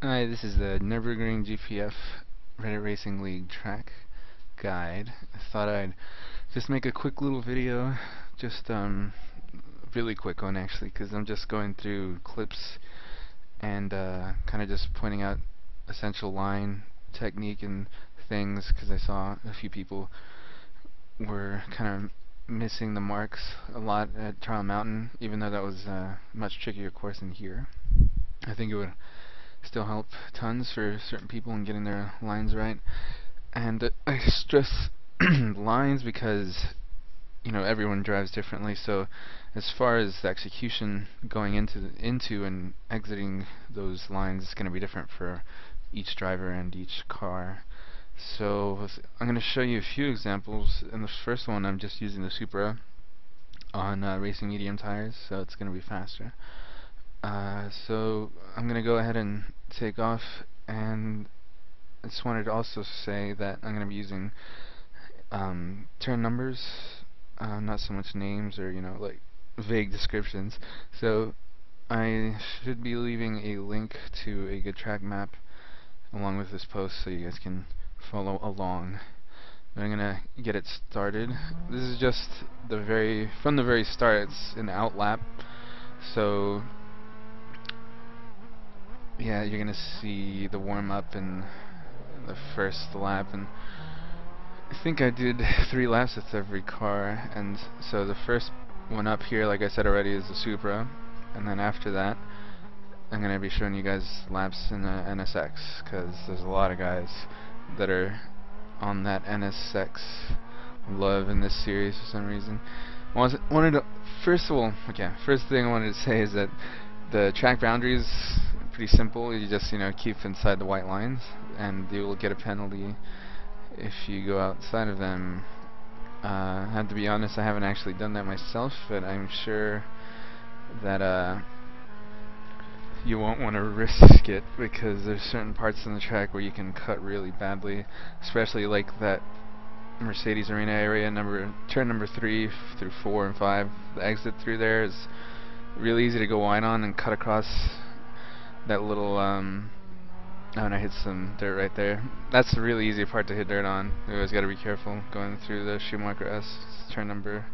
Hi, this is the Nurburgring GPF Reddit Racing League track guide. I thought I'd just make a quick little video, just really quick one actually, because I'm just going through clips and kind of just pointing out essential line technique and things, because I saw a few people were kind of missing the marks a lot at Trial Mountain, even though that was a much trickier course than here. I think it would still help tons for certain people in getting their lines right. And I stress lines because everyone drives differently. So as far as the execution going into and exiting those lines is going to be different for each driver and each car. So I'm going to show you a few examples. In the first one, I'm just using the Supra on racing medium tires, so it's going to be faster. So I'm going to go ahead and take off, and I just wanted to also say that I'm going to be using turn numbers, not so much names or like vague descriptions. So I should be leaving a link to a good track map along with this post so you guys can follow along. But I'm gonna get it started. This is just from the very start. It's an out lap, so yeah, you're gonna see the warm up in the first lap, and I think I did 3 laps with every car. And so the first one up here, like I said already, is the Supra, and then after that I'm gonna be showing you guys laps in the NSX, because there's a lot of guys that are on that NSX love in this series for some reason. Wanted to first thing I wanted to say is that the track boundaries are pretty simple. You just keep inside the white lines, and you will get a penalty if you go outside of them. I have to be honest, I haven't actually done that myself, but I'm sure that you won't want to risk it, because there's certain parts in the track where you can cut really badly, especially like that Mercedes Arena area, turn number 3 through 4 and 5. The exit through there is really easy to go wide on and cut across that little oh, and I hit some dirt right there. That's a really easy part to hit dirt on. You always got to be careful going through the Schumacher S, turn number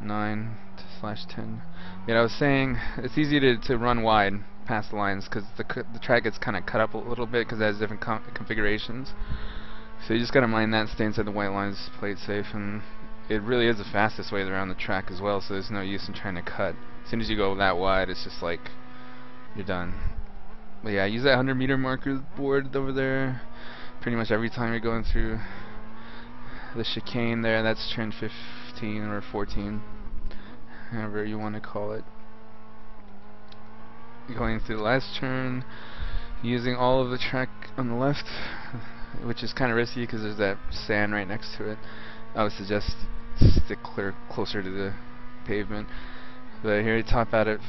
9/10. Yeah, I was saying it's easy to run wide past the lines, because the track gets kind of cut up a little bit because it has different configurations. So you just got to mind that and stay inside the white lines, play it safe, and it really is the fastest way around the track as well, so there's no use in trying to cut. As soon as you go that wide, it's just like you're done. But yeah, use that 100-meter marker board over there pretty much every time you're going through the chicane there. That's turn 15 or 14, however you want to call it. Going through the last turn, using all of the track on the left, which is kind of risky because there's that sand right next to it. I would suggest stick closer to the pavement. But here you top out at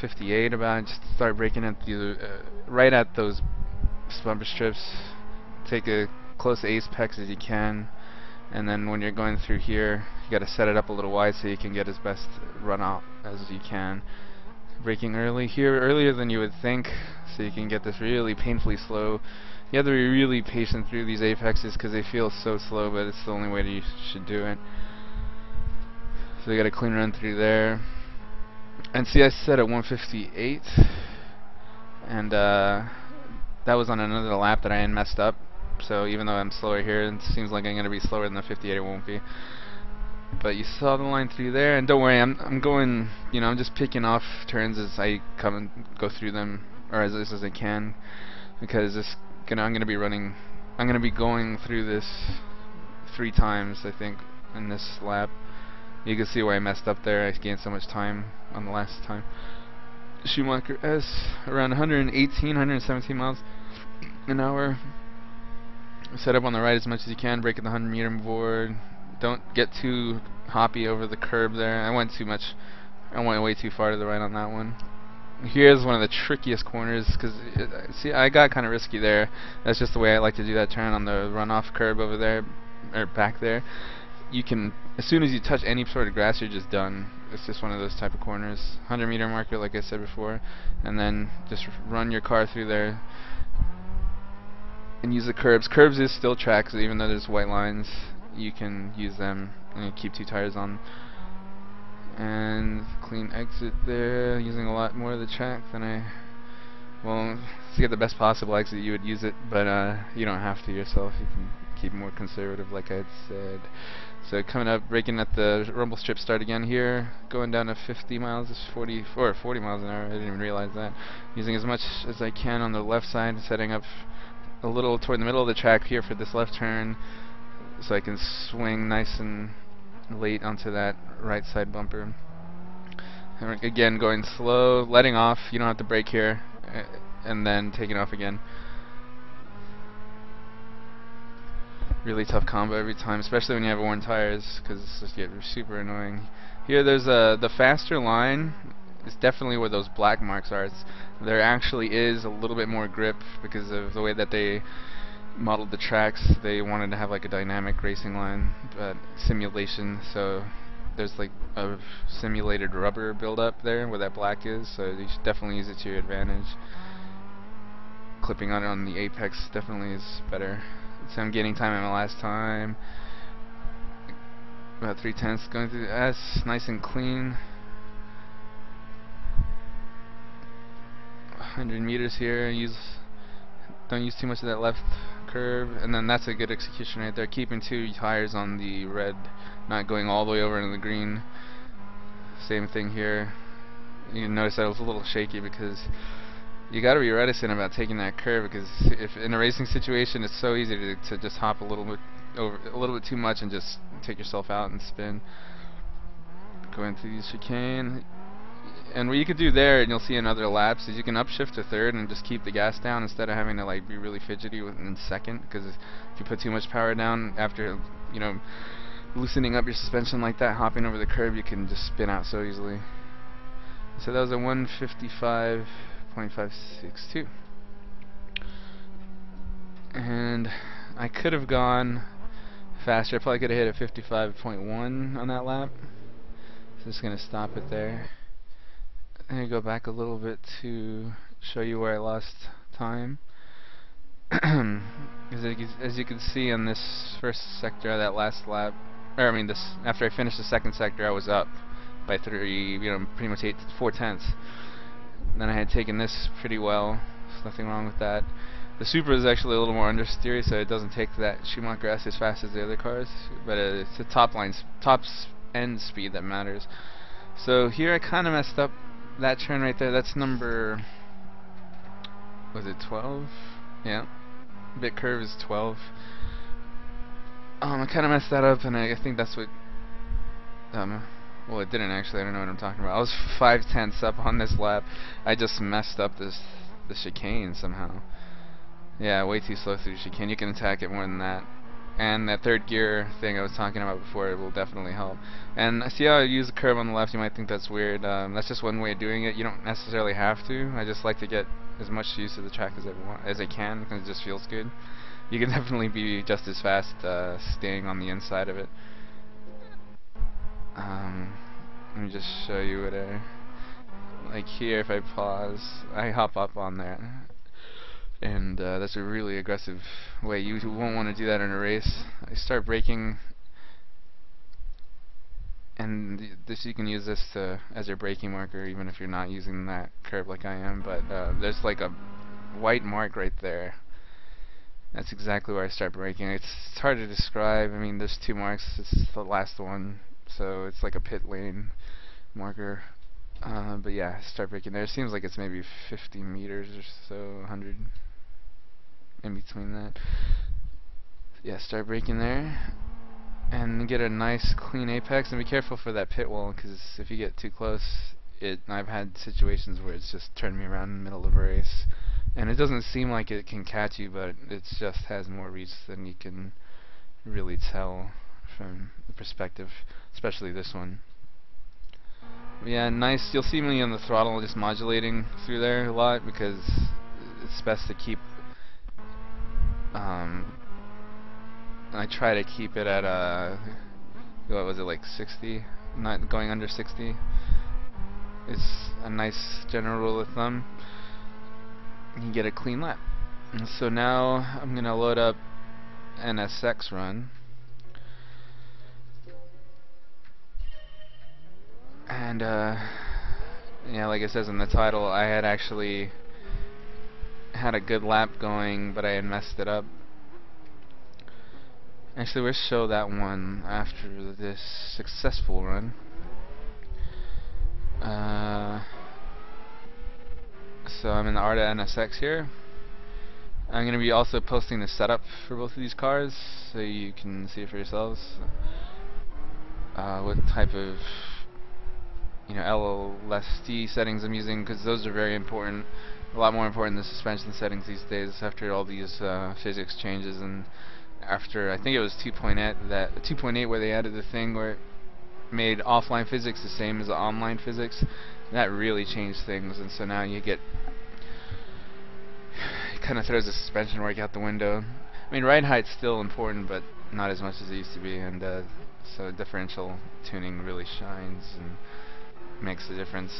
58 about, just start braking at right at those bumper strips. Take a close apex as you can, and then when you're going through here, you got to set it up a little wide so you can get as best run out as you can. Braking earlier than you would think, so you can get this really painfully slow. You have to be really patient through these apexes because they feel so slow, but it's the only way that you should do it. So you got a clean run through there. And see, I set at 158, and that was on another lap that I had messed up. So even though I'm slower here, it seems like I'm going to be slower than the 58. It won't be. But you saw the line through there, and don't worry, I'm going, I'm just picking off turns as I come and go through them, or as I can, because I'm going to be going through this 3 times, I think, in this lap. You can see where I messed up there. I gained so much time on the last time. Schumacher S, around 117 miles an hour. Set up on the right as much as you can, break at the 100-meter board. Don't get too hoppy over the curb there. I went way too far to the right on that one. Here's one of the trickiest corners, because see, I got kind of risky there. That's just the way I like to do that turn on the runoff curb over there, or back there. You can, as soon as you touch any sort of grass, you're just done. It's just one of those type of corners. 100-meter marker, like I said before, and then just run your car through there. and use the curbs. Curbs is still track, so even though there's white lines, you can use them and keep 2 tires on. And clean exit there, using a lot more of the track than well, to get the best possible exit you would use it, but you don't have to yourself. You can keep more conservative like I had said. So coming up, braking at the rumble strip start again here, going down to 50 miles, 40 miles an hour, I didn't even realize that. Using as much as I can on the left side, setting up a little toward the middle of the track here for this left turn, so I can swing nice and late onto that right side bumper. And again, going slow, letting off, you don't have to brake here, and then taking off again. Really tough combo every time, especially when you have worn tires, because it's just get super annoying. Here there's the faster line is definitely where those black marks are. There actually is a little bit more grip because of the way that they modeled the tracks. They wanted to have like a dynamic racing line, but simulation, so there's like a simulated rubber buildup there where that black is, so you should definitely use it to your advantage. Clipping on it on the apex definitely is better. So I'm gaining time at my last time. About 3/10 going through the S, nice and clean. 100 meters here. Don't use too much of that left curve, and then that's a good execution right there. Keeping 2 tires on the red, not going all the way over into the green. Same thing here. You can notice that I was a little shaky because you got to be reticent about taking that curve, because if in a racing situation, it's so easy to just hop a little bit too much and just take yourself out and spin. Going through the chicane, and what you could do there, and you'll see in other laps, is you can upshift to third and just keep the gas down instead of having to like be really fidgety in second. Because if you put too much power down after, you know, loosening up your suspension like that, hopping over the curb, you can just spin out so easily. So that was a 155.562, and I could have gone faster. I probably could have hit a 55.1 on that lap. So just gonna stop it there. And go back a little bit to show you where I lost time. As you can see on this first sector of that last lap, or I mean this, after I finished the second sector, I was up by 3, pretty much 4/10. Then I had taken this pretty well. There's nothing wrong with that. The Supra is actually a little more understeery, so it doesn't take that Schumacher S as fast as the other cars, but it's the top end speed that matters. So here I kind of messed up that turn right there. That's number, was it 12? Yeah, bit curve is 12. I kind of messed that up, and I think that's what. Well, it didn't actually. I don't know what I'm talking about. I was 5/10 up on this lap. I just messed up the chicane somehow. Yeah, way too slow through the chicane. You can attack it more than that. And that third gear thing I was talking about before, it will definitely help. And I see how I use the curve on the left. You might think that's weird. That's just one way of doing it. You don't necessarily have to. I just like to get as much use of the track as I can, because it just feels good. You can definitely be just as fast staying on the inside of it. Let me just show you what like here. If I pause, I hop up on there. And that's a really aggressive way. You won't want to do that in a race. I start braking, and you can use this as your braking marker, even if you're not using that curve like I am. But there's like a white mark right there. That's exactly where I start braking. It's hard to describe. I mean, there's 2 marks. It's the last one, so it's like a pit lane marker. But yeah, start braking there. It seems like it's maybe 50 meters or so, 100 in between that. Yeah, start braking there, and get a nice clean apex, and be careful for that pit wall, because if you get too close, I've had situations where it's just turned me around in the middle of a race, and it doesn't seem like it can catch you, but it just has more reach than you can really tell from the perspective, especially this one. Yeah, nice. You'll see me on the throttle just modulating through there a lot, because it's best to keep I try to keep it at what was it, like 60, not going under 60. It's a nice general rule of thumb. You can get a clean lap. And so now I'm gonna load up NSX run, and yeah, like it says in the title, I had actually had a good lap going, but I had messed it up. Actually, we'll show that one after this successful run. So I'm in the Arta NSX here. I'm going to be also posting the setup for both of these cars, so you can see it for yourselves. What type of LLSD settings I'm using, because those are very important. A lot more important than suspension settings these days after all these physics changes, and after I think it was 2.8 where they added the thing where it made offline physics the same as the online physics. That really changed things, and so now you get, it kind of throws the suspension work out the window. I mean, ride height's still important, but not as much as it used to be, and so differential tuning really shines and makes a difference.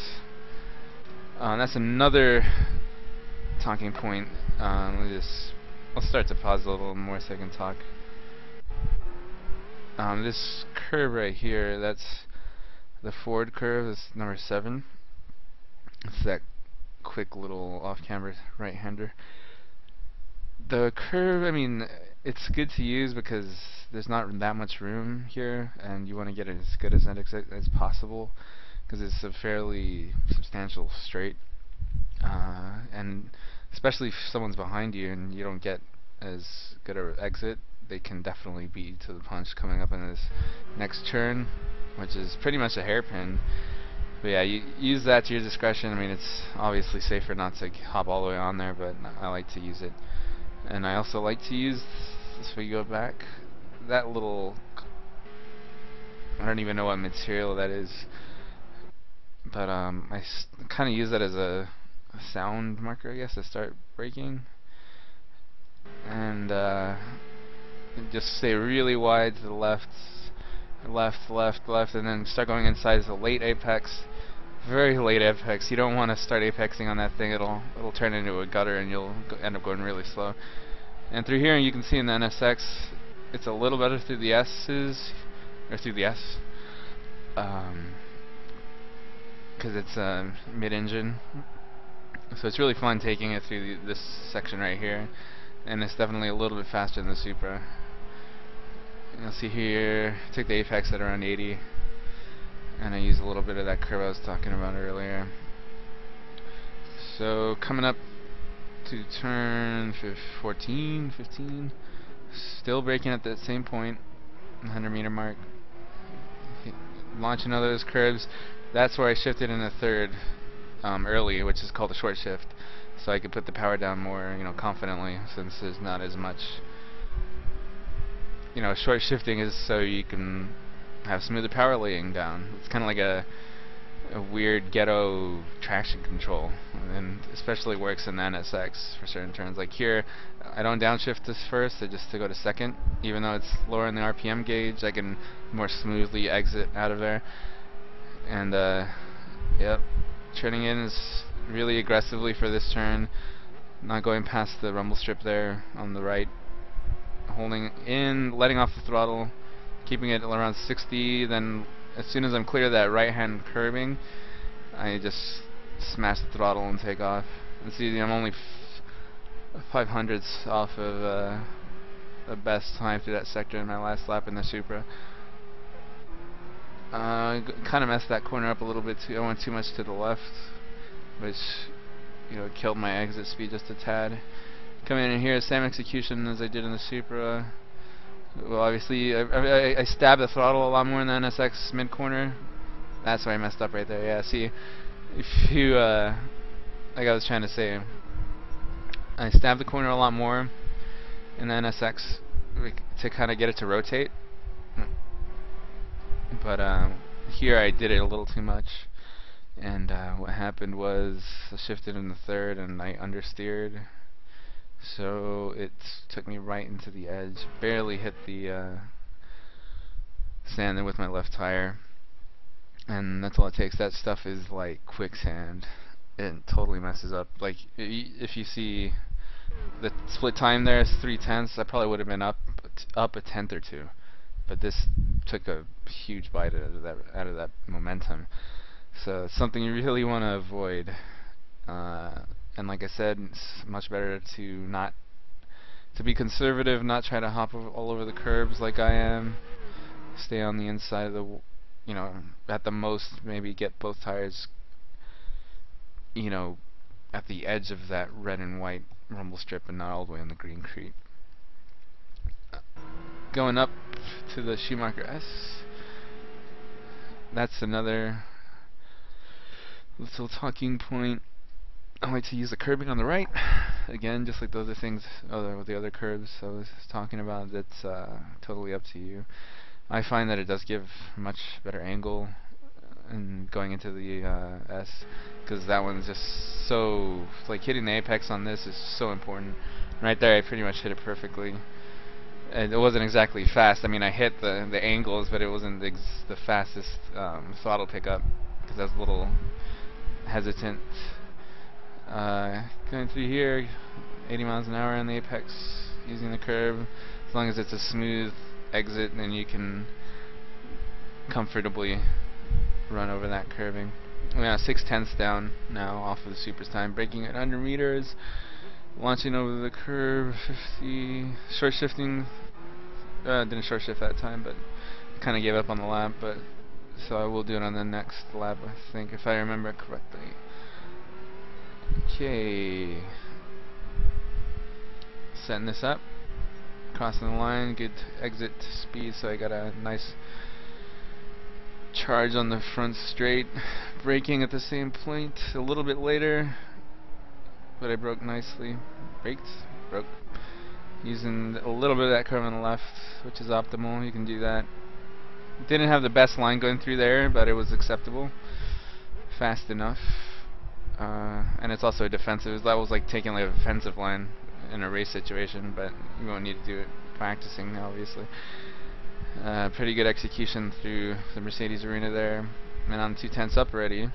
That's another talking point. I'll start to pause a little more so I can talk. This curve right here, that's the forward curve. That's number 7. It's that quick little off-camera right-hander. The curve, I mean, it's good to use because there's not that much room here, and you want to get it as good as possible, because it's a fairly substantial straight, and especially if someone's behind you and you don't get as good an exit, they can definitely beat to the punch coming up in this next turn, which is pretty much a hairpin. But yeah, you use that to your discretion. I mean, it's obviously safer not to hop all the way on there, but I like to use it. And I also like to use, if we go back, that little, I don't even know what material that is, but I kind of use that as a sound marker, I guess, to start braking. And just stay really wide to the left, and then start going inside. It's a late apex, very late apex. You don't want to start apexing on that thing. It'll turn into a gutter, and you'll end up going really slow. And through here, you can see in the NSX, it's a little better through the S's, or through the S, because it's mid-engine. So it's really fun taking it through this section right here, and it's definitely a little bit faster than the Supra. You'll see here, I took the apex at around 80, and I used a little bit of that curve I was talking about earlier. So coming up to turn 14, 15, still braking at that same point, 100-meter mark. Launching all those curves. That's where I shifted in the third early, which is called a short shift, so I could put the power down more, confidently, since there's not as much. Short shifting is so you can have smoother power laying down. It's kind of like a weird ghetto traction control, and especially works in the NSX for certain turns. Like here, I don't downshift this first, I just to go to second. Even though it's lower in the RPM gauge, I can more smoothly exit out of there. And yep, turning in is really aggressively for this turn, not going past the rumble strip there on the right, holding in, letting off the throttle, keeping it around 60, then as soon as I'm clear of that right hand curbing, I just smash the throttle and take off. And see, I'm only 500ths off of the best time through that sector in my last lap in the Supra. Kind of messed that corner up a little bit too. I went too much to the left, which killed my exit speed just a tad. Coming in here, same execution as I did in the Supra. Well, obviously, I stabbed the throttle a lot more in the NSX mid corner. That's where I messed up right there. Yeah, see, if you, like I was trying to say, I stabbed the corner a lot more in the NSX to kind of get it to rotate. But here I did it a little too much, and what happened was I shifted in the third and I understeered. So it took me right into the edge, barely hit the sand there with my left tire, and that's all it takes. That stuff is like quicksand. It totally messes up. Like if you see the split time there is 3/10. I probably would have been up a tenth or two, but this took a huge bite out of that momentum. So it's something you really want to avoid. And like I said, it's much better to be conservative, not try to hop all over the curbs like I am. Stay on the inside of the, at the most maybe get both tires, at the edge of that red and white rumble strip and not all the way on the green crete. Going up to the Schumacher S, that's another little talking point. I like to use the curbing on the right. Again, just like the other things, the other curbs I was talking about, that's totally up to you. I find that it does give much better angle and going into the S, because that one's just so, like, hitting the apex on this is so important. Right there I pretty much hit it perfectly. And it wasn't exactly fast. I mean, I hit the angles, but it wasn't the fastest throttle pickup, because I was a little hesitant. Going through here, 80 miles an hour on the apex, using the curb. As long as it's a smooth exit, then you can comfortably run over that curving. We are 6/10 down now off of the Supra's time, braking at 100 meters, launching over the curve, 50, short shifting. Didn't short shift that time, but kind of gave up on the lap. But so I will do it on the next lap, I think, if I remember correctly. Okay, setting this up, crossing the line, good exit speed, so I got a nice charge on the front straight, braking at the same point a little bit later, but I broke nicely, broke, using a little bit of that curve on the left, which is optimal. You can do that. Didn't have the best line going through there, but it was acceptable, fast enough. And it's also defensive. That was like taking like a defensive line in a race situation, but you won't need to do it practicing, obviously. Pretty good execution through the Mercedes arena there, and I'm 2/10 up already.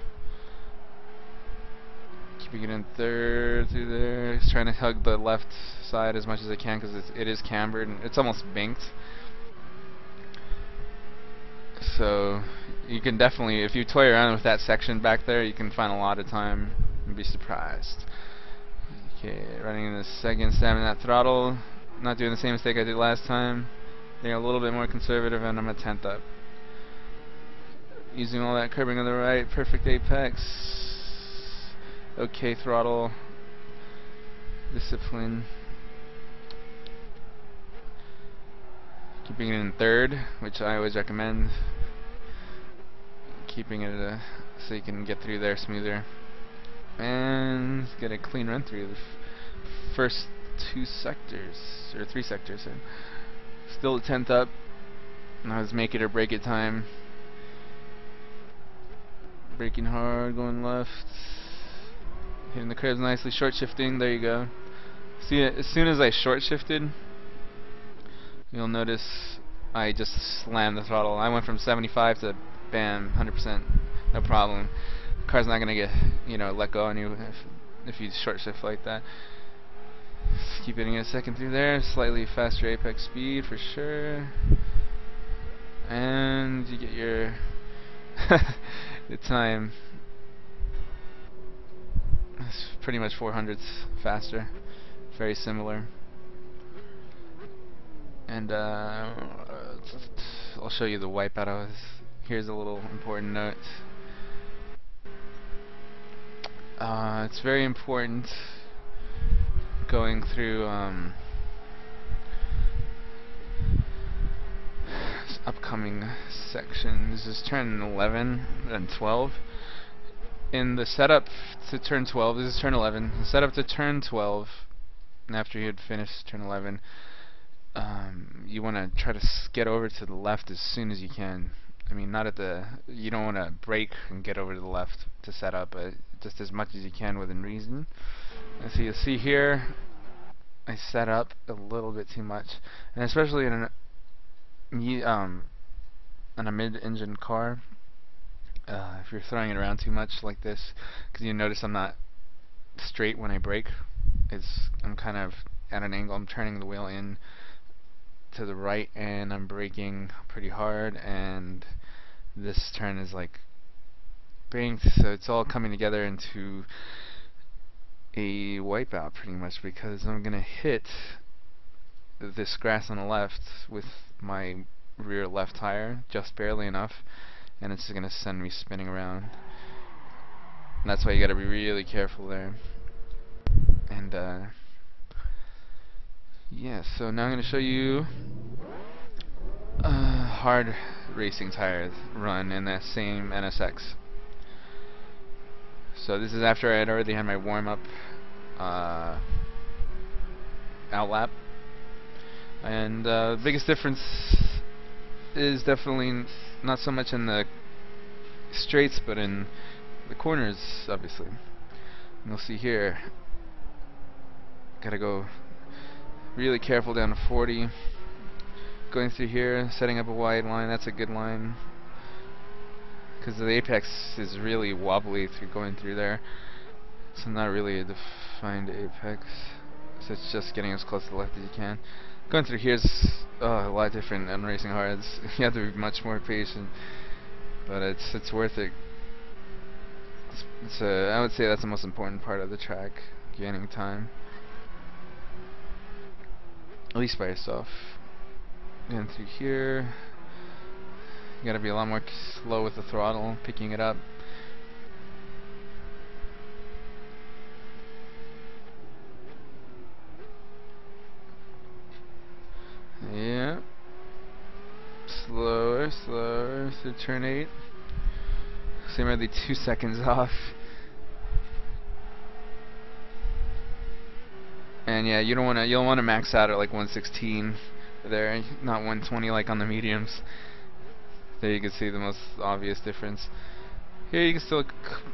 Keeping it in third through there. Just trying to hug the left side as much as I can, because it is cambered and it's almost banked. So you can definitely, if you toy around with that section back there, you can find a lot of time and be surprised. Okay, running in the second, stabbing that throttle, not doing the same mistake I did last time. Being a little bit more conservative, and I'm at 10th up. Using all that curbing on the right, perfect apex. Okay, throttle discipline. Keeping it in third, which I always recommend. Keeping it so you can get through there smoother. And get a clean run through the first 2 sectors, or 3 sectors. So still at 10th up. Now it's make it or break it time. Braking hard, going left. Hitting the curbs nicely, short shifting, there you go. See, as soon as I short shifted, you'll notice I just slammed the throttle. I went from 75 to bam, 100%, no problem. The car's not gonna get, let go on you if you short shift like that. Just keep hitting it a second through there. Slightly faster apex speed for sure, and you get your the time. It's pretty much 400ths faster, very similar. And I'll show you the wipeout. Here's a little important note. It's very important going through this upcoming section. This is turn 11 and 12. In the setup to turn 12, this is turn 11. The setup to turn 12, and after you had finished turn 11, you want to try to get over to the left as soon as you can. I mean, you don't want to brake and get over to the left to set up, but just as much as you can within reason. And so you'll see here, I set up a little bit too much, and especially in a mid-engine car, if you're throwing it around too much like this, because you notice I'm not straight when I brake, I'm kind of at an angle. I'm turning the wheel in to the right, and I'm braking pretty hard, and this turn is like banked, so it's all coming together into a wipeout pretty much, because I'm gonna hit this grass on the left with my rear left tire just barely enough, and it's gonna send me spinning around. And that's why you gotta be really careful there. And yeah, so now I'm gonna show you hard racing tire run in that same NSX. So this is after I had already had my warm-up outlap, and the biggest difference is definitely not so much in the straights, but in the corners, obviously. And you'll see here, gotta go really careful down to 40. Going through here, setting up a wide line. That's a good line, because the apex is really wobbly through going through there. It's not really a defined apex, so it's just getting as close to the left as you can. Going through here is a lot different than racing hards. You have to be much more patient, but it's worth it. I would say that's the most important part of the track, gaining time, at least by yourself. And through here, you gotta be a lot more slow with the throttle, picking it up. Yeah. Slower, slower through turn 8. So you're maybe 2 seconds off. And yeah, you'll wanna max out at like 116 there, not 120 like on the mediums. There you can see the most obvious difference. Here you can still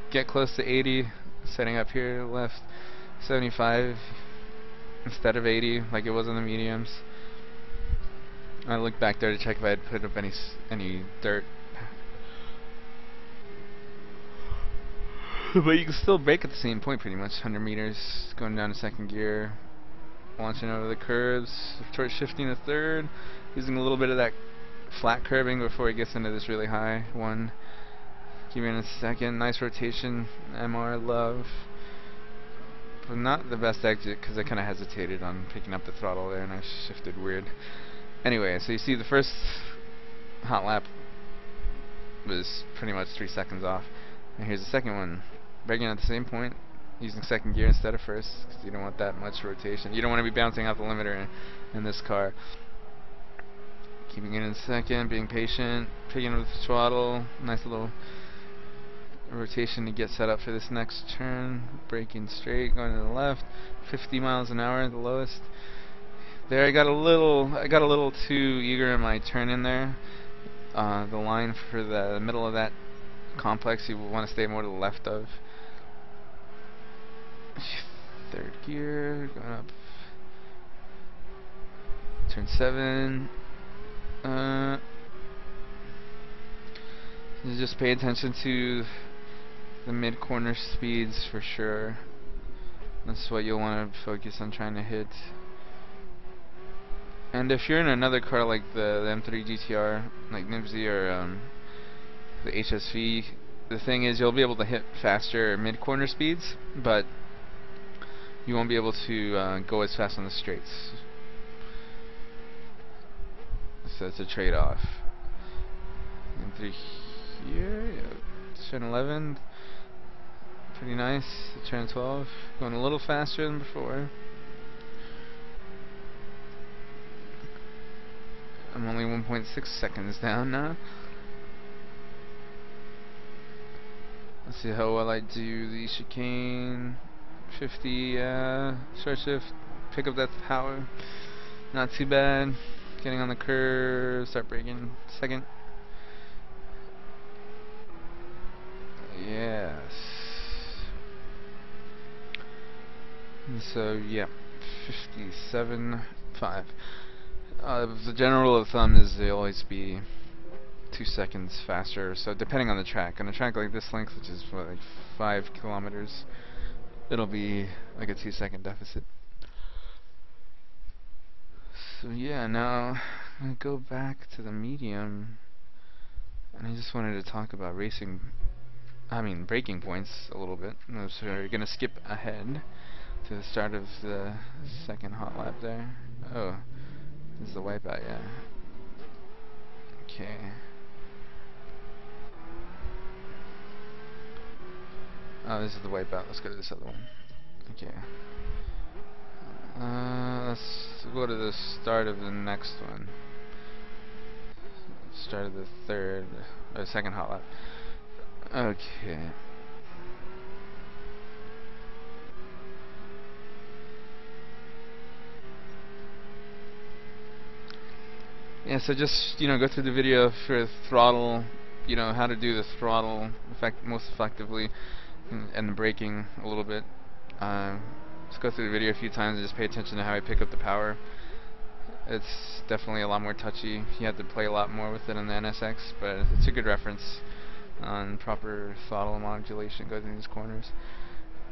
get close to 80, setting up here left 75 instead of 80 like it was on the mediums. I looked back there to check if I had put up any dirt. But you can still brake at the same point pretty much. 100 meters, going down to second gear, launching over the curves, short shifting to third, using a little bit of that flat curving before it gets into this really high one. Keeping in second, nice rotation, MR love. But not the best exit, because I kind of hesitated on picking up the throttle there and I shifted weird. Anyway, so you see the first hot lap was pretty much 3 seconds off. And here's the second one. Braking at the same point, using second gear instead of first, because you don't want that much rotation. You don't want to be bouncing off the limiter in this car. Keeping it in second, being patient, picking up the throttle, nice little rotation to get set up for this next turn. Braking straight, going to the left, 50 miles an hour, the lowest. There, I got a little too eager in my turn in there. The line for the middle of that complex you want to stay more to the left of. Third gear, going up. Turn 7. Just pay attention to the mid-corner speeds for sure. That's what you'll want to focus on trying to hit. And if you're in another car like the M3 GTR, like Nibsy or the HSV, the thing is you'll be able to hit faster mid-corner speeds, but you won't be able to go as fast on the straights. So it's a trade-off. M3 here, yeah. Turn 11, pretty nice. Turn 12, going a little faster than before. I'm only 1.6 seconds down now. Let's see how well I do the chicane. 50, short shift, pick up that power. Not too bad. Getting on the curve, start braking. Second. Yes. And so, yeah, 57.5. The general rule of thumb is they always be 2 seconds faster. So depending on the track. On a track like this length, which is what, like 5 kilometers, it'll be like a 2-second deficit. So yeah, now I'm gonna go back to the medium, and I just wanted to talk about braking points a little bit. So we're gonna skip ahead to the start of the second hot lap there. Oh, this is the wipeout, yeah. Okay. Oh, this is the wipeout. Let's go to this other one. Okay. Let's go to the start of the next one. Start of the second hot lap. Okay. Yeah, so just, go through the video for throttle, how to do the throttle most effectively, and the braking a little bit. Just go through the video a few times and just pay attention to how I pick up the power. It's definitely a lot more touchy. You have to play a lot more with it on the NSX, but it's a good reference on proper throttle modulation going through these corners.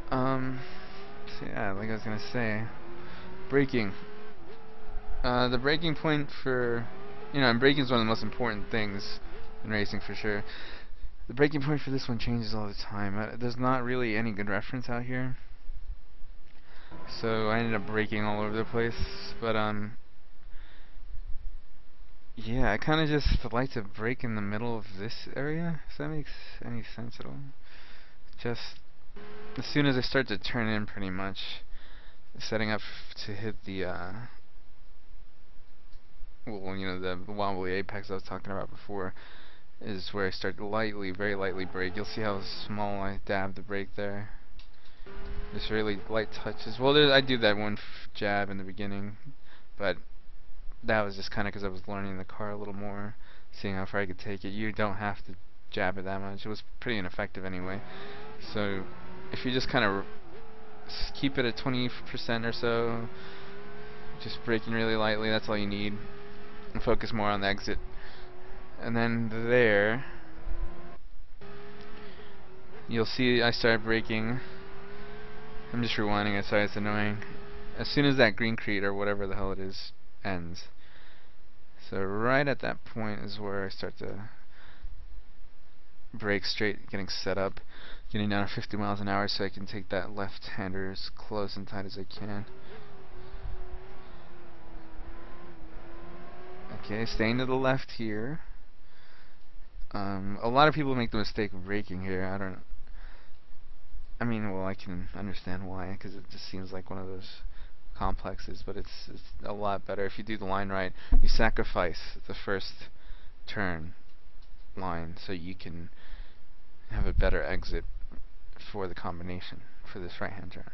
So yeah, like I was gonna say, braking. The braking point for, and braking is one of the most important things in racing for sure. The braking point for this one changes all the time. There's not really any good reference out here, so I ended up braking all over the place. But yeah, I kind of just like to brake in the middle of this area, if that makes any sense at all. Just as soon as I start to turn in, pretty much setting up to hit the the wobbly apex I was talking about before, is where I start to very lightly brake. You'll see how small I dab the brake there. Just really light touches. Well, I do that one jab in the beginning, but that was just kind of because I was learning the car a little more, seeing how far I could take it. You don't have to jab it that much. It was pretty ineffective anyway. So if you just kind of keep it at 20% or so, just braking really lightly, that's all you need, and focus more on the exit. And then there, you'll see I start braking. I'm just rewinding it, sorry, it's annoying. As soon as that green crete, or whatever the hell it is, ends. So right at that point is where I start to brake straight, getting set up, getting down to 50 miles an hour so I can take that left-hander as close and tight as I can. Okay, staying to the left here. A lot of people make the mistake of braking here. Well, I can understand why, because it just seems like one of those complexes, but it's a lot better if you do the line right. You sacrifice the first turn line so you can have a better exit for the combination for this right-hand turn.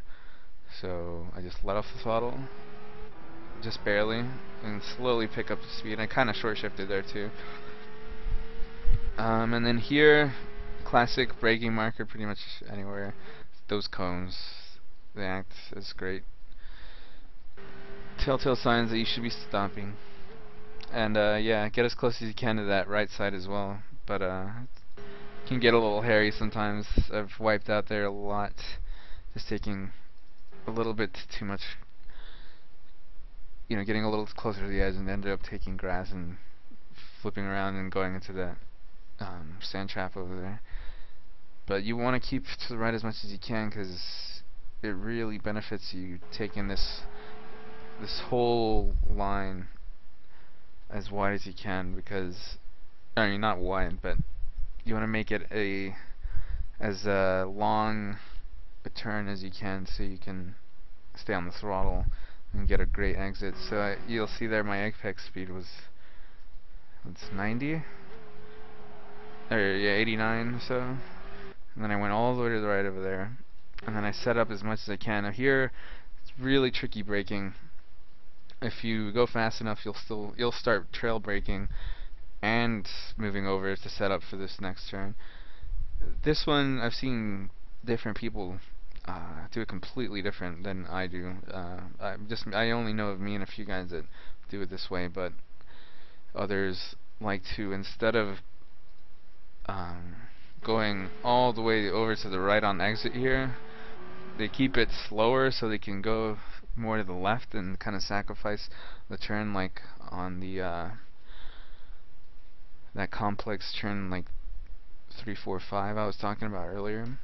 So I just let off the throttle, just barely, and slowly pick up the speed. I kind of short shifted there too. And then here, classic braking marker pretty much anywhere. Those cones, they act as great telltale signs that you should be stopping. And yeah, get as close as you can to that right side as well. But it can get a little hairy sometimes. I've wiped out there a lot, just taking a little bit too much, getting a little closer to the edge, and ended up taking grass and flipping around and going into that sand trap over there. But you want to keep to the right as much as you can, because it really benefits you taking this whole line as wide as you can, because not wide, but you want to make it as long a turn as you can, so you can stay on the throttle and get a great exit. So you'll see there my apex speed was 90 or yeah 89 or so, and then I went all the way to the right over there, and then I set up as much as I can. Now here it's really tricky braking. If you go fast enough, you'll start trail braking and moving over to set up for this next turn. This one I've seen different people do it completely different than I do. I only know of me and a few guys that do it this way, but others like to, instead of going all the way over to the right on exit here, they keep it slower so they can go more to the left and kind of sacrifice the turn, like on the that complex turn like 3, 4, 5 I was talking about earlier.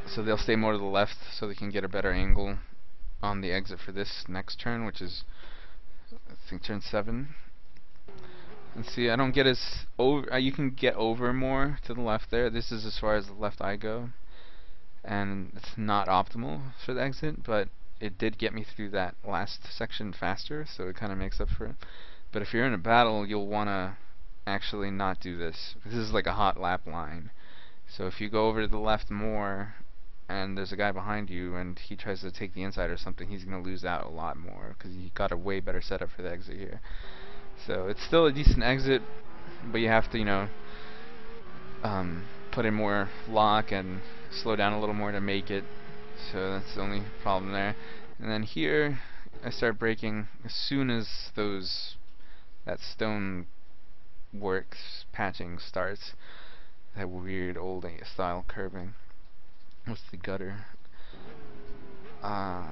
So they'll stay more to the left so they can get a better angle on the exit for this next turn, which is I think turn 7. And see, I don't get as over. You can get over more to the left there. This is as far as the left I go, and it's not optimal for the exit, but it did get me through that last section faster, so it kind of makes up for it. But if you're in a battle, you'll want to actually not do this. This is like a hot lap line. So if you go over to the left more, and there's a guy behind you, and he tries to take the inside or something, he's going to lose out a lot more, because he got a way better setup for the exit here. So it's still a decent exit, but you have to, you know, put in more lock and slow down a little more to make it. So that's the only problem there. And then here, I start braking as soon as that stone works, patching starts. That weird old style curbing. What's the gutter? I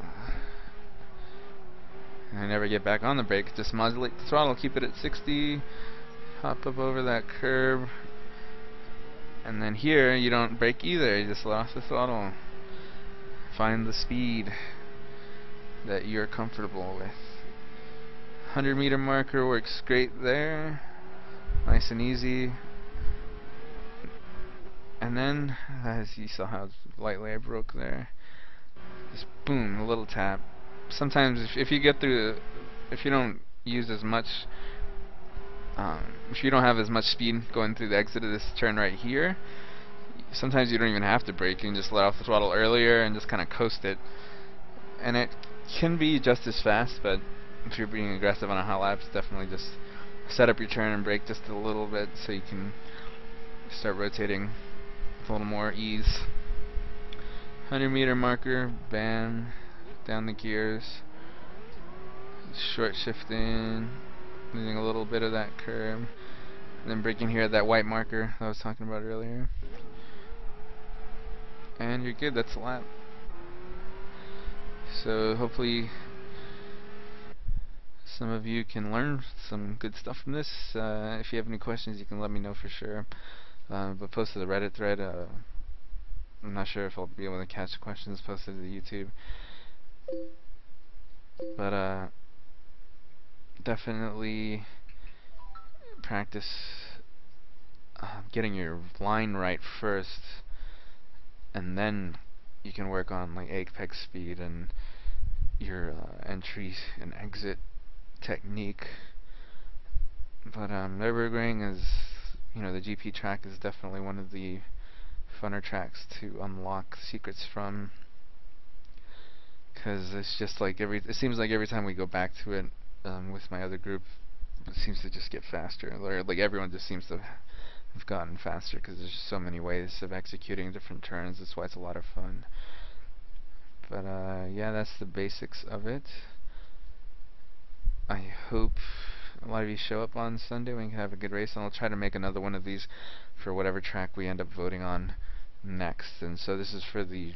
never get back on the brake, just modulate the throttle, keep it at 60, hop up over that curb, and then here you don't brake either, you just let off the throttle. Find the speed that you're comfortable with. 100-meter marker works great there, nice and easy. And then, as you saw how lightly I broke there, just boom, a little tap. Sometimes if you get through, if you don't use as much, if you don't have as much speed going through the exit of this turn right here, sometimes you don't even have to brake. You can just let off the throttle earlier and just kind of coast it, and it can be just as fast. But if you're being aggressive on a hot lap, definitely just set up your turn and brake just a little bit so you can start rotating with a little more ease. 100-meter marker, bam. Down the gears, short shifting, losing a little bit of that curb, and then braking here at that white marker I was talking about earlier, and you're good. That's a lap. So hopefully some of you can learn some good stuff from this. If you have any questions, you can let me know for sure, but post to the Reddit thread. I'm not sure if I'll be able to catch questions posted to YouTube. But definitely practice getting your line right first, and then you can work on like apex speed and your entry and exit technique. But Nurburgring is, you know, the GP track is definitely one of the funner tracks to unlock secrets from. Because it's just like it seems like every time we go back to it with my other group, it seems to just get faster. Like everyone just seems to have gotten faster because there's just so many ways of executing different turns. That's why it's a lot of fun. But yeah, that's the basics of it. I hope a lot of you show up on Sunday. We can have a good race, and I'll try to make another one of these for whatever track we end up voting on next. And so this is for the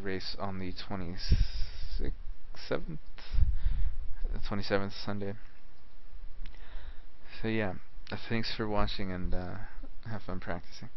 race on the 27th Sunday. So yeah, thanks for watching, and have fun practicing.